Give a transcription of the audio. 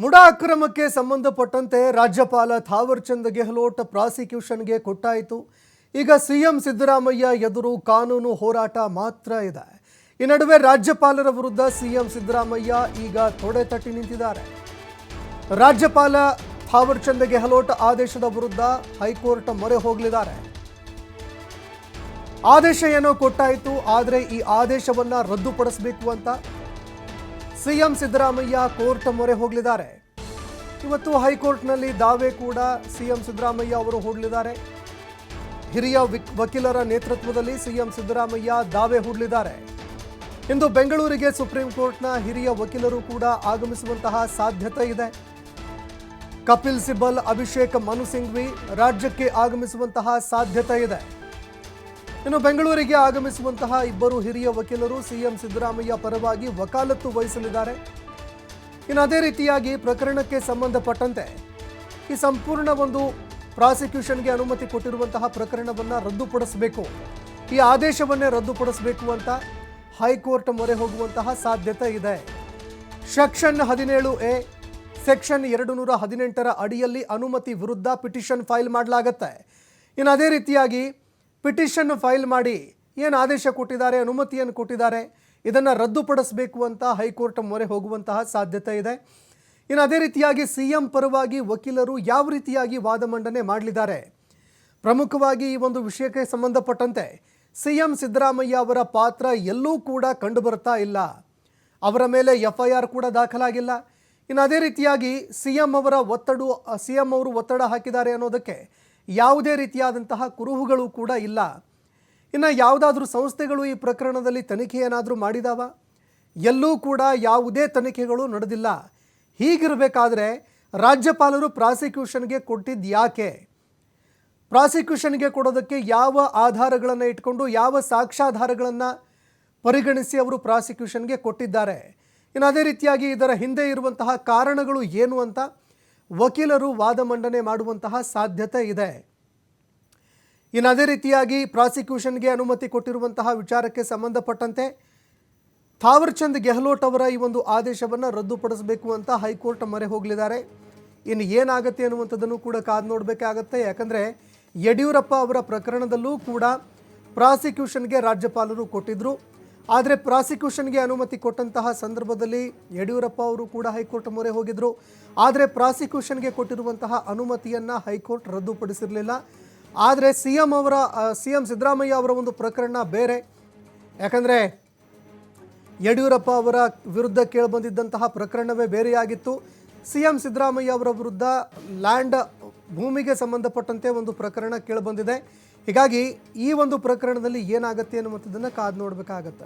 ಮುಡಾ ಅಕ್ರಮಕ್ಕೆ ಸಂಬಂಧಪಟ್ಟಂತೆ ರಾಜ್ಯಪಾಲ ಥಾವರ್ ಚಂದ್ ಗೆಹ್ಲೋಟ್ ಪ್ರಾಸಿಕ್ಯೂಷನ್ಗೆ ಕೊಟ್ಟಾಯಿತು. ಈಗ ಸಿಎಂ ಸಿದ್ದರಾಮಯ್ಯ ಎದುರು ಕಾನೂನು ಹೋರಾಟ ಮಾತ್ರ ಇದೆ. ಈ ನಡುವೆ ರಾಜ್ಯಪಾಲರ ವಿರುದ್ಧ ಸಿಎಂ ಸಿದ್ದರಾಮಯ್ಯ ಈಗ ತೊಡೆ ತಟ್ಟಿ ನಿಂತಿದ್ದಾರೆ. ರಾಜ್ಯಪಾಲ ಥಾವರ್ ಚಂದ್ ಗೆಹ್ಲೋಟ್ ಆದೇಶದ ವಿರುದ್ಧ ಹೈಕೋರ್ಟ್ ಮೊರೆ ಹೋಗಲಿದ್ದಾರೆ. ಆದೇಶ ಏನೋ ಕೊಟ್ಟಾಯಿತು, ಆದರೆ ಈ ಆದೇಶವನ್ನ ರದ್ದುಪಡಿಸಬೇಕು ಅಂತ ಸಿಎಂ ಸಿದ್ದರಾಮಯ್ಯ ಕೋರ್ಟ್ ಮೊರೆ ಹೋಗಲಿದ್ದಾರೆ. ಇವತ್ತು ಹೈಕೋರ್ಟ್ನಲ್ಲಿ ದಾವೆ ಕೂಡ ಸಿಎಂ ಸಿದ್ದರಾಮಯ್ಯ ಅವರು ಹೂಡಲಿದ್ದಾರೆ. ಹಿರಿಯ ವಕೀಲರ ನೇತೃತ್ವದಲ್ಲಿ ಸಿಎಂ ಸಿದ್ದರಾಮಯ್ಯ ದಾವೆ ಹೂಡಲಿದ್ದಾರೆ. ಇಂದು ಬೆಂಗಳೂರಿಗೆ ಸುಪ್ರೀಂ ಕೋರ್ಟ್ನ ಹಿರಿಯ ವಕೀಲರು ಕೂಡ ಆಗಮಿಸುವಂತಹ ಸಾಧ್ಯತೆ ಇದೆ. ಕಪಿಲ್ ಸಿಬಲ್, ಅಭಿಷೇಕ್ ಮನು ಸಿಂಘ್ವಿ ರಾಜ್ಯಕ್ಕೆ ಆಗಮಿಸುವಂತಹ ಸಾಧ್ಯತೆ ಇದೆ. ಇನ್ನು ಬೆಂಗಳೂರಿಗೆ ಆಗಮಿಸುವಂತಹ ಇಬ್ಬರು ಹಿರಿಯ ವಕೀಲರು ಸಿಎಂ ಸಿದ್ದರಾಮಯ್ಯ ಪರವಾಗಿ ವಕಾಲತ್ತು ವಹಿಸಲಿದ್ದಾರೆ. ಇನ್ನು ಅದೇ ರೀತಿಯಾಗಿ ಪ್ರಕರಣಕ್ಕೆ ಸಂಬಂಧಪಟ್ಟಂತೆ ಈ ಸಂಪೂರ್ಣ ಒಂದು ಪ್ರಾಸಿಕ್ಯೂಷನ್ಗೆ ಅನುಮತಿ ಕೊಟ್ಟಿರುವಂತಹ ಪ್ರಕರಣವನ್ನು ರದ್ದುಪಡಿಸಬೇಕು, ಈ ಆದೇಶವನ್ನೇ ರದ್ದುಪಡಿಸಬೇಕು ಅಂತ ಹೈಕೋರ್ಟ್ ಮೊರೆ ಹೋಗುವಂತಹ ಸಾಧ್ಯತೆ ಇದೆ. ಸೆಕ್ಷನ್ 17A, ಸೆಕ್ಷನ್ 218ರ ಅಡಿಯಲ್ಲಿ ಅನುಮತಿ ವಿರುದ್ಧ ಪಿಟಿಷನ್ ಫೈಲ್ ಮಾಡಲಾಗುತ್ತೆ. ಇನ್ನು ಅದೇ ರೀತಿಯಾಗಿ ಪಿಟಿಷನ್ ಫೈಲ್ ಮಾಡಿ ಏನು ಆದೇಶ ಕೊಟ್ಟಿದ್ದಾರೆ, ಅನುಮತಿಯನ್ನು ಕೊಟ್ಟಿದ್ದಾರೆ, ಇದನ್ನು ರದ್ದುಪಡಿಸಬೇಕು ಅಂತ ಹೈಕೋರ್ಟ್ ಮೊರೆ ಹೋಗುವಂತಹ ಸಾಧ್ಯತೆ ಇದೆ. ಇನ್ನು ಅದೇ ರೀತಿಯಾಗಿ ಸಿಎಂ ಪರವಾಗಿ ವಕೀಲರು ಯಾವ ರೀತಿಯಾಗಿ ವಾದ ಮಂಡನೆ ಮಾಡಲಿದ್ದಾರೆ, ಪ್ರಮುಖವಾಗಿ ಈ ಒಂದು ವಿಷಯಕ್ಕೆ ಸಂಬಂಧಪಟ್ಟಂತೆ ಸಿಎಂ ಸಿದ್ದರಾಮಯ್ಯ ಅವರ ಪಾತ್ರ ಎಲ್ಲೂ ಕೂಡ ಕಂಡುಬರ್ತಾ ಇಲ್ಲ. ಅವರ ಮೇಲೆ FIR ಕೂಡ ದಾಖಲಾಗಿಲ್ಲ. ಇನ್ನು ಅದೇ ರೀತಿಯಾಗಿ ಸಿಎಂ ಅವರು ಒತ್ತಡ ಹಾಕಿದ್ದಾರೆ ಅನ್ನೋದಕ್ಕೆ ಯಾವುದೇ ರೀತಿಯಾದಂತಹ ಕುರುಹುಗಳು ಕೂಡ ಇಲ್ಲ. ಇನ್ನು ಯಾವುದಾದ್ರೂ ಸಂಸ್ಥೆಗಳು ಈ ಪ್ರಕರಣದಲ್ಲಿ ತನಿಖೆ ಏನಾದರೂ ಮಾಡಿದಾವ? ಎಲ್ಲೂ ಕೂಡ ಯಾವುದೇ ತನಿಖೆಗಳು ನಡೆದಿಲ್ಲ. ಹೀಗಿರಬೇಕಾದ್ರೆ ರಾಜ್ಯಪಾಲರು ಪ್ರಾಸಿಕ್ಯೂಷನ್ಗೆ ಕೊಟ್ಟಿದ್ದು ಯಾಕೆ? ಪ್ರಾಸಿಕ್ಯೂಷನ್ಗೆ ಕೊಡೋದಕ್ಕೆ ಯಾವ ಆಧಾರಗಳನ್ನು ಇಟ್ಕೊಂಡು, ಯಾವ ಸಾಕ್ಷ್ಯಾಧಾರಗಳನ್ನು ಪರಿಗಣಿಸಿ ಅವರು ಪ್ರಾಸಿಕ್ಯೂಷನ್ಗೆ ಕೊಟ್ಟಿದ್ದಾರೆ? ಇನ್ನು ಅದೇ ರೀತಿಯಾಗಿ ಇದರ ಹಿಂದೆ ಇರುವಂತಹ ಕಾರಣಗಳು ಏನು ಅಂತ ವಕೀಲರು ವಾದ ಮಂಡನೆ ಮಾಡುವಂತಹ ಸಾಧ್ಯತೆ ಇದೆ. ಇನ್ನು ಅದೇ ರೀತಿಯಾಗಿ ಪ್ರಾಸಿಕ್ಯೂಷನ್ಗೆ ಅನುಮತಿ ಕೊಟ್ಟಿರುವಂತಹ ವಿಚಾರಕ್ಕೆ ಸಂಬಂಧಪಟ್ಟಂತೆ ಥಾವರ್ ಚಂದ್ ಗೆಹ್ಲೋಟ್ ಅವರ ಈ ಒಂದು ಆದೇಶವನ್ನು ರದ್ದುಪಡಿಸಬೇಕು ಅಂತ ಹೈಕೋರ್ಟ್ ಮೊರೆ ಹೋಗಲಿದ್ದಾರೆ. ಇನ್ನು ಏನಾಗುತ್ತೆ ಅನ್ನುವಂಥದ್ದನ್ನು ಕೂಡ ಕಾದು ನೋಡಬೇಕಾಗತ್ತೆ. ಯಾಕಂದರೆ ಯಡಿಯೂರಪ್ಪ ಅವರ ಪ್ರಕರಣದಲ್ಲೂ ಕೂಡ ಪ್ರಾಸಿಕ್ಯೂಷನ್ಗೆ ರಾಜ್ಯಪಾಲರು ಕೊಟ್ಟಿದ್ದರು. ಆದರೆ ಪ್ರಾಸಿಕ್ಯೂಷನ್ಗೆ ಅನುಮತಿ ಕೊಟ್ಟಂತಹ ಸಂದರ್ಭದಲ್ಲಿ ಯಡಿಯೂರಪ್ಪ ಅವರು ಕೂಡ ಹೈಕೋರ್ಟ್ ಮೊರೆ ಹೋಗಿದ್ದರು. ಆದರೆ ಪ್ರಾಸಿಕ್ಯೂಷನ್ಗೆ ಕೊಟ್ಟಿರುವಂತಹ ಅನುಮತಿಯನ್ನು ಹೈಕೋರ್ಟ್ ರದ್ದುಪಡಿಸಿರಲಿಲ್ಲ. ಆದರೆ ಸಿಎಂ ಸಿದ್ದರಾಮಯ್ಯ ಅವರ ಒಂದು ಪ್ರಕರಣ ಬೇರೆ. ಯಾಕಂದರೆ ಯಡಿಯೂರಪ್ಪ ಅವರ ವಿರುದ್ಧ ಕೇಳಿಬಂದಿದ್ದಂತಹ ಪ್ರಕರಣವೇ ಬೇರೆಯಾಗಿತ್ತು. ಸಿಎಂ ಸಿದ್ದರಾಮಯ್ಯ ಅವರ ವಿರುದ್ಧ ಭೂಮಿಗೆ ಸಂಬಂಧಪಟ್ಟಂತೆ ಒಂದು ಪ್ರಕರಣ ಕೇಳಿಬಂದಿದೆ. ಹೀಗಾಗಿ ಈ ಒಂದು ಪ್ರಕರಣದಲ್ಲಿ ಏನಾಗುತ್ತೆ ಅನ್ನುವಂಥದ್ದನ್ನು ಕಾದು ನೋಡಬೇಕಾಗತ್ತೆ.